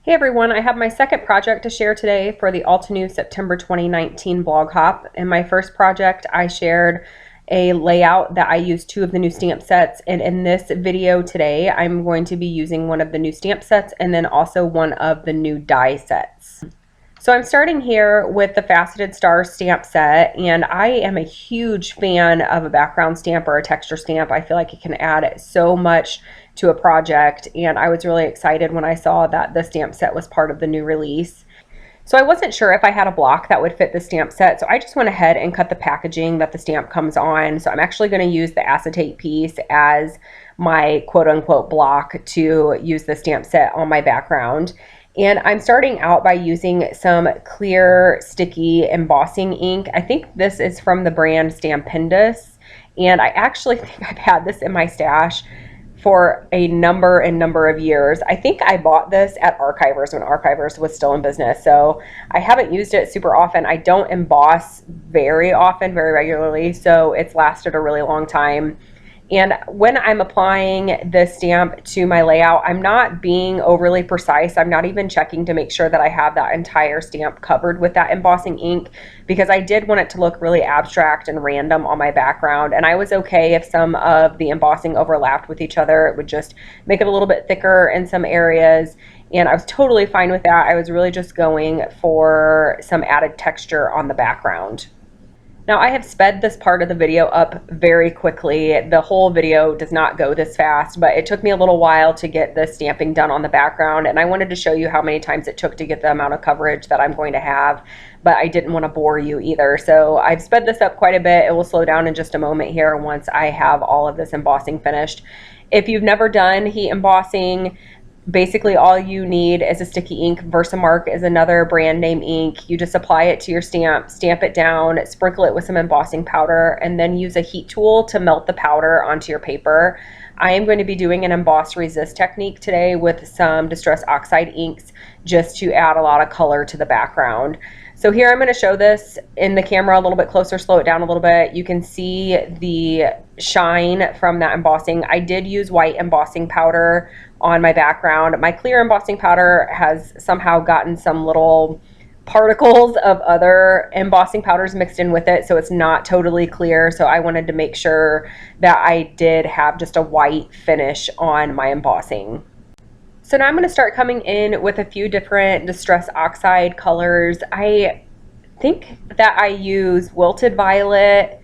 Hey everyone, I have my second project to share today for the Altenew September 2019 blog hop. In my first project, I shared a layout that I used two of the new stamp sets, and in this video today, I'm going to be using one of the new stamp sets and then also one of the new die sets. So I'm starting here with the Faceted Star stamp set, and I am a huge fan of a background stamp or a texture stamp. I feel like it can add so much to a project, and I was really excited when I saw that the stamp set was part of the new release. So I wasn't sure if I had a block that would fit the stamp set, so I just went ahead and cut the packaging that the stamp comes on. So I'm actually going to use the acetate piece as my quote-unquote block to use the stamp set on my background. And I'm starting out by using some clear, sticky embossing ink. I think this is from the brand Stampendous, and I actually think I've had this in my stash for a number of years. I think I bought this at Archivers when Archivers was still in business, so I haven't used it super often. I don't emboss very often, very regularly, so it's lasted a really long time. And when I'm applying the stamp to my layout, I'm not being overly precise. I'm not even checking to make sure that I have that entire stamp covered with that embossing ink, because I did want it to look really abstract and random on my background. And I was okay if some of the embossing overlapped with each other. It would just make it a little bit thicker in some areas. And I was totally fine with that. I was really just going for some added texture on the background. Now I have sped this part of the video up very quickly. The whole video does not go this fast, but it took me a little while to get the stamping done on the background, and I wanted to show you how many times it took to get the amount of coverage that I'm going to have, but I didn't want to bore you either. So I've sped this up quite a bit. It will slow down in just a moment here once I have all of this embossing finished. If you've never done heat embossing, basically all you need is a sticky ink. Versamark is another brand name ink. You just apply it to your stamp, stamp it down, sprinkle it with some embossing powder, and then use a heat tool to melt the powder onto your paper. I am going to be doing an emboss resist technique today with some Distress Oxide inks just to add a lot of color to the background. So here I'm going to show this in the camera a little bit closer, slow it down a little bit. You can see the shine from that embossing. I did use white embossing powder on my background. My clear embossing powder has somehow gotten some little particles of other embossing powders mixed in with it, so it's not totally clear. So I wanted to make sure that I did have just a white finish on my embossing. So now I'm going to start coming in with a few different Distress Oxide colors. I think that I use Wilted Violet.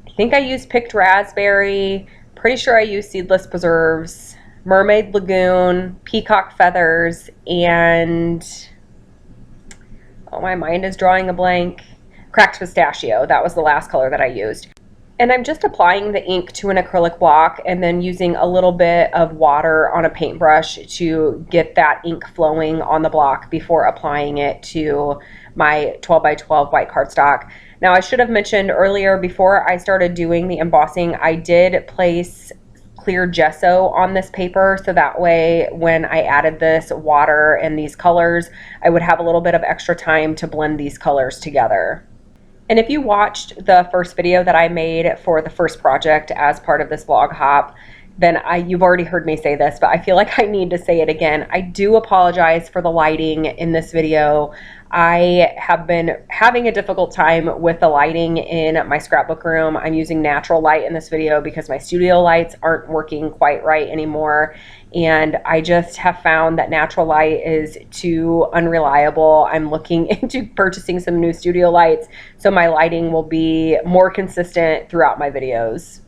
I think I use Picked Raspberry. Pretty sure I use Seedless Preserves, Mermaid Lagoon, Peacock Feathers, and oh, my mind is drawing a blank. Cracked Pistachio. That was the last color that I used. And I'm just applying the ink to an acrylic block and then using a little bit of water on a paintbrush to get that ink flowing on the block before applying it to my 12 by 12 white cardstock. Now I should have mentioned earlier, before I started doing the embossing, I did place clear gesso on this paper, so that way when I added this water and these colors, I would have a little bit of extra time to blend these colors together. And if you watched the first video that I made for the first project as part of this blog hop, then you've already heard me say this, but I feel like I need to say it again. I do apologize for the lighting in this video. I have been having a difficult time with the lighting in my scrapbook room. I'm using natural light in this video because my studio lights aren't working quite right anymore. And I just have found that natural light is too unreliable. I'm looking into purchasing some new studio lights so my lighting will be more consistent throughout my videos.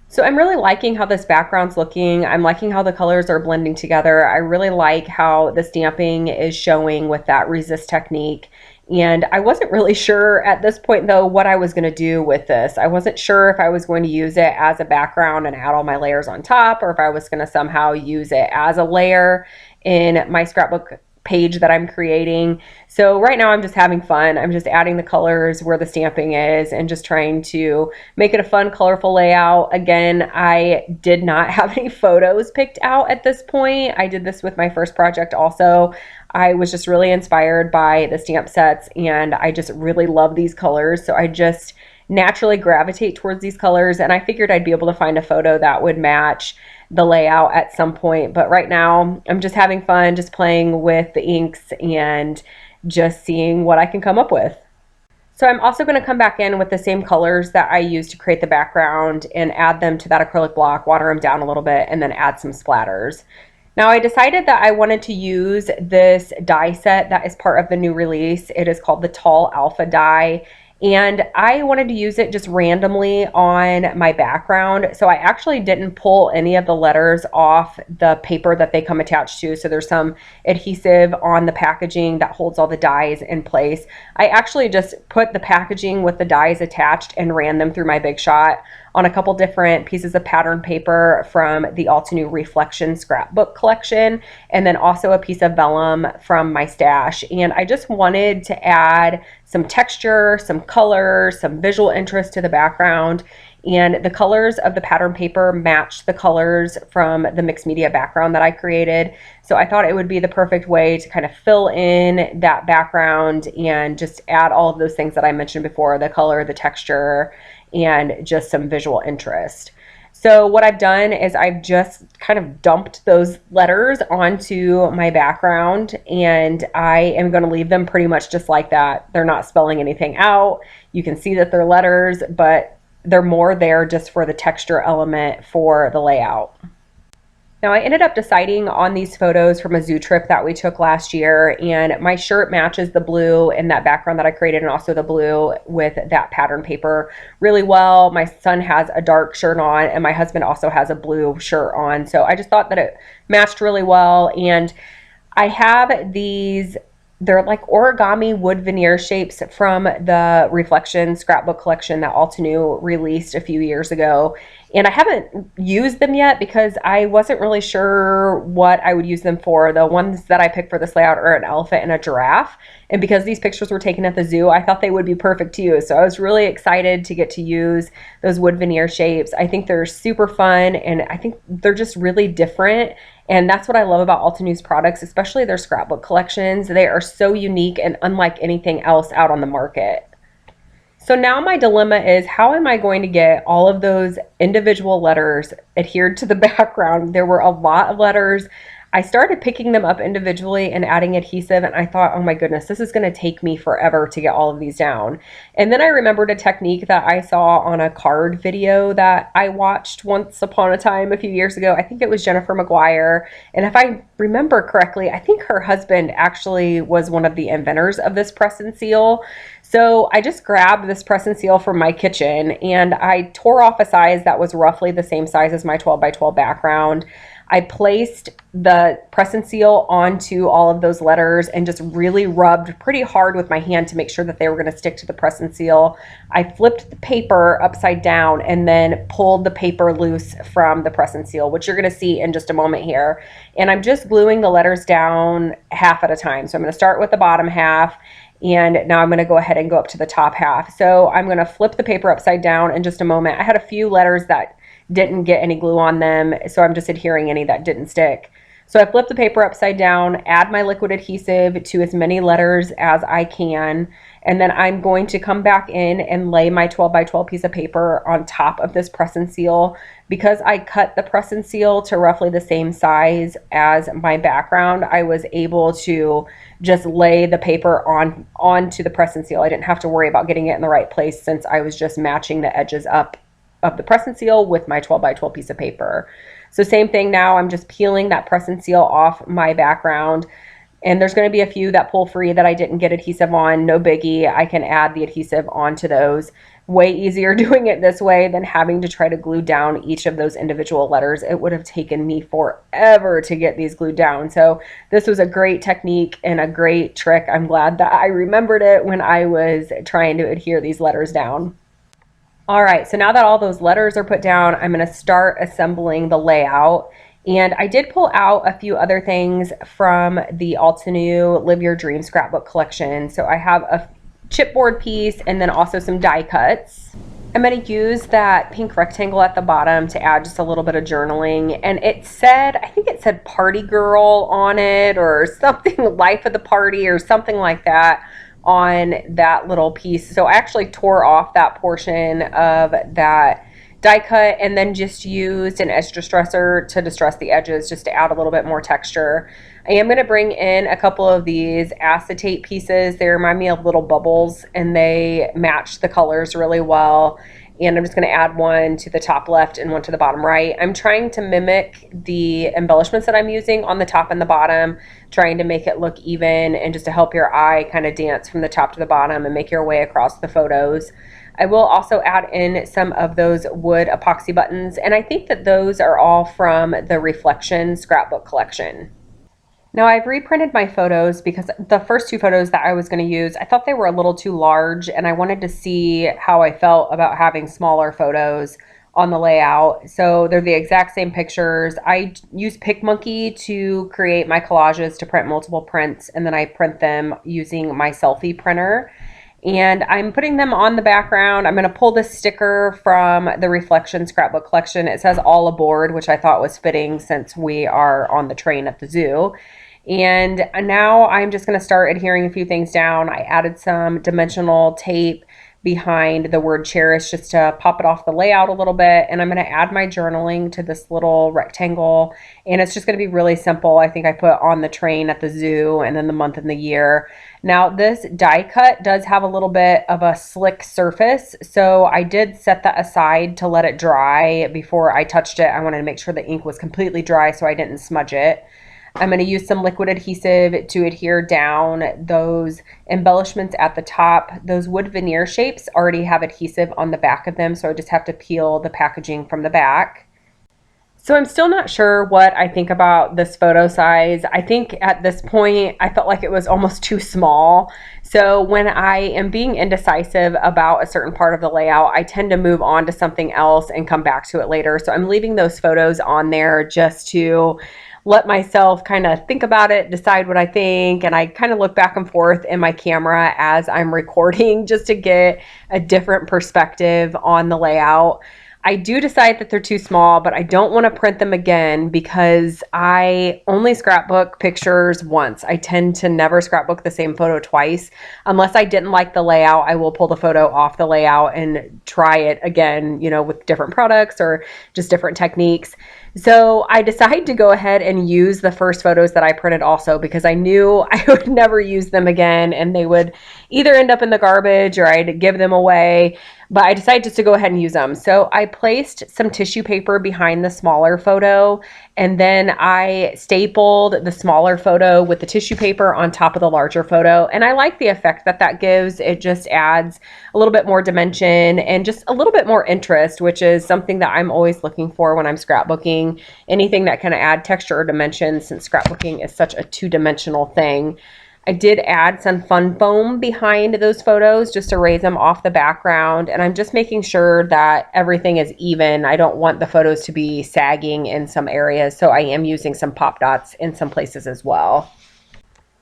So I'm really liking how this background's looking. I'm liking how the colors are blending together. I really like how the stamping is showing with that resist technique. And I wasn't really sure at this point though what I was going to do with this. I wasn't sure if I was going to use it as a background and add all my layers on top, or if I was going to somehow use it as a layer in my scrapbook page that I'm creating. So right now I'm just having fun. I'm just adding the colors where the stamping is and just trying to make it a fun, colorful layout. Again, I did not have any photos picked out at this point. I did this with my first project also. I was just really inspired by the stamp sets and I just really love these colors. So I just naturally gravitate towards these colors, and I figured I'd be able to find a photo that would match the layout at some point. But right now I'm just having fun, just playing with the inks and just seeing what I can come up with. So I'm also going to come back in with the same colors that I used to create the background and add them to that acrylic block, water them down a little bit, and then add some splatters. Now I decided that I wanted to use this die set that is part of the new release. It is called the Tall Alpha die, and I wanted to use it just randomly on my background. So I actually didn't pull any of the letters off the paper that they come attached to. So there's some adhesive on the packaging that holds all the dies in place. I actually just put the packaging with the dies attached and ran them through my Big Shot on a couple different pieces of pattern paper from the Altenew Reflection Scrapbook collection, and then also a piece of vellum from my stash. And I just wanted to add some texture, some color, some visual interest to the background. And the colors of the pattern paper matched the colors from the mixed media background that I created. So I thought it would be the perfect way to kind of fill in that background and just add all of those things that I mentioned before, the color, the texture, and just some visual interest. So what I've done is I've just kind of dumped those letters onto my background, and I am going to leave them pretty much just like that. They're not spelling anything out. You can see that they're letters, but they're more there just for the texture element for the layout. Now I ended up deciding on these photos from a zoo trip that we took last year, and my shirt matches the blue in that background that I created, and also the blue with that pattern paper really well. My son has a dark shirt on, and my husband also has a blue shirt on. So I just thought that it matched really well. And I have these, they're like origami wood veneer shapes from the Reflection Scrapbook collection that Altenew released a few years ago. And I haven't used them yet because I wasn't really sure what I would use them for. The ones that I picked for this layout are an elephant and a giraffe. And because these pictures were taken at the zoo, I thought they would be perfect to use. So I was really excited to get to use those wood veneer shapes. I think they're super fun, and I think they're just really different. And that's what I love about Altenew's products, especially their scrapbook collections. They are so unique and unlike anything else out on the market. So now my dilemma is, how am I going to get all of those individual letters adhered to the background? There were a lot of letters. I started picking them up individually and adding adhesive, and I thought, oh my goodness, this is going to take me forever to get all of these down. And then I remembered a technique that I saw on a card video that I watched once upon a time a few years ago. I think it was Jennifer McGuire. And if I remember correctly, I think her husband actually was one of the inventors of this press and seal. So I just grabbed this press and seal from my kitchen, and I tore off a size that was roughly the same size as my 12 by 12 background. I placed the press and seal onto all of those letters and just really rubbed pretty hard with my hand to make sure that they were going to stick to the press and seal. I flipped the paper upside down and then pulled the paper loose from the press and seal, which you're going to see in just a moment here. And I'm just gluing the letters down half at a time. So I'm going to start with the bottom half, and now I'm going to go ahead and go up to the top half. So I'm going to flip the paper upside down in just a moment. I had a few letters that didn't get any glue on them, so I'm just adhering any that didn't stick. So I flip the paper upside down, add my liquid adhesive to as many letters as I can, and then I'm going to come back in and lay my 12 by 12 piece of paper on top of this press and seal. Because I cut the press and seal to roughly the same size as my background, I was able to just lay the paper onto the press and seal. I didn't have to worry about getting it in the right place, since I was just matching the edges up of the press and seal with my 12 by 12 piece of paper. So same thing now, I'm just peeling that press and seal off my background. And there's going to be a few that pull free that I didn't get adhesive on. No biggie. I can add the adhesive onto those. Way easier doing it this way than having to try to glue down each of those individual letters. It would have taken me forever to get these glued down. So this was a great technique and a great trick. I'm glad that I remembered it when I was trying to adhere these letters down. All right, so now that all those letters are put down, I'm going to start assembling the layout. And I did pull out a few other things from the Altenew Live Your Dream Scrapbook collection. So I have a chipboard piece and then also some die cuts. I'm going to use that pink rectangle at the bottom to add just a little bit of journaling. And it said, I think it said party girl on it or something, life of the party or something like that. on that little piece. So I actually tore off that portion of that die cut and then just used an edge distressor to distress the edges just to add a little bit more texture. I am going to bring in a couple of these acetate pieces. They remind me of little bubbles and they match the colors really well. And I'm just going to add one to the top left and one to the bottom right. I'm trying to mimic the embellishments that I'm using on the top and the bottom, trying to make it look even and just to help your eye kind of dance from the top to the bottom and make your way across the photos. I will also add in some of those wood epoxy buttons, and I think that those are all from the Reflection Scrapbook collection. Now I've reprinted my photos because the first two photos that I was going to use, I thought they were a little too large and I wanted to see how I felt about having smaller photos on the layout. So they're the exact same pictures. I use PicMonkey to create my collages to print multiple prints, and then I print them using my selfie printer. And I'm putting them on the background. I'm going to pull this sticker from the Reflection Scrapbook collection. It says all aboard, which I thought was fitting since we are on the train at the zoo. And now I'm just going to start adhering a few things down. I added some dimensional tape behind the word cherish just to pop it off the layout a little bit. And I'm going to add my journaling to this little rectangle. And it's just going to be really simple. I think I put on the train at the zoo and then the month and the year. Now this die cut does have a little bit of a slick surface. So I did set that aside to let it dry before I touched it. I wanted to make sure the ink was completely dry so I didn't smudge it. I'm going to use some liquid adhesive to adhere down those embellishments at the top. Those wood veneer shapes already have adhesive on the back of them, so I just have to peel the packaging from the back. So I'm still not sure what I think about this photo size. I think at this point, I felt like it was almost too small. So when I am being indecisive about a certain part of the layout, I tend to move on to something else and come back to it later. So I'm leaving those photos on there just to let myself kind of think about it, decide what I think, and I kind of look back and forth in my camera as I'm recording just to get a different perspective on the layout. I do decide that they're too small, but I don't want to print them again because I only scrapbook pictures once. I tend to never scrapbook the same photo twice. Unless I didn't like the layout, I will pull the photo off the layout and try it again, you know, with different products or just different techniques. So I decided to go ahead and use the first photos that I printed also because I knew I would never use them again and they would either end up in the garbage or I'd give them away. But I decided just to go ahead and use them. So I placed some tissue paper behind the smaller photo, and then I stapled the smaller photo with the tissue paper on top of the larger photo. And I like the effect that that gives. It just adds a little bit more dimension and just a little bit more interest, which is something that I'm always looking for when I'm scrapbooking. Anything that can add texture or dimension, since scrapbooking is such a two-dimensional thing. I did add some fun foam behind those photos just to raise them off the background, and I'm just making sure that everything is even. I don't want the photos to be sagging in some areas, so I am using some pop dots in some places as well.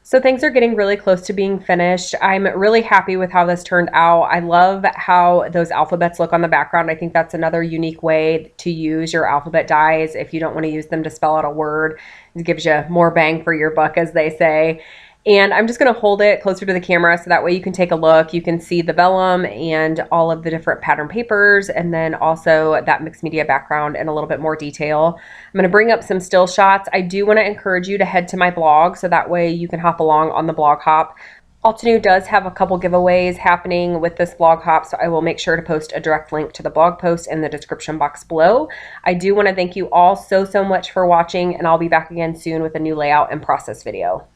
So things are getting really close to being finished. I'm really happy with how this turned out. I love how those alphabets look on the background. I think that's another unique way to use your alphabet dies if you don't want to use them to spell out a word. It gives you more bang for your buck, as they say. And I'm just going to hold it closer to the camera so that way you can take a look. You can see the vellum and all of the different pattern papers, and then also that mixed media background in a little bit more detail. I'm going to bring up some still shots. I do want to encourage you to head to my blog so that way you can hop along on the blog hop. Altenew does have a couple giveaways happening with this blog hop, so I will make sure to post a direct link to the blog post in the description box below. I do want to thank you all so much for watching, and I'll be back again soon with a new layout and process video.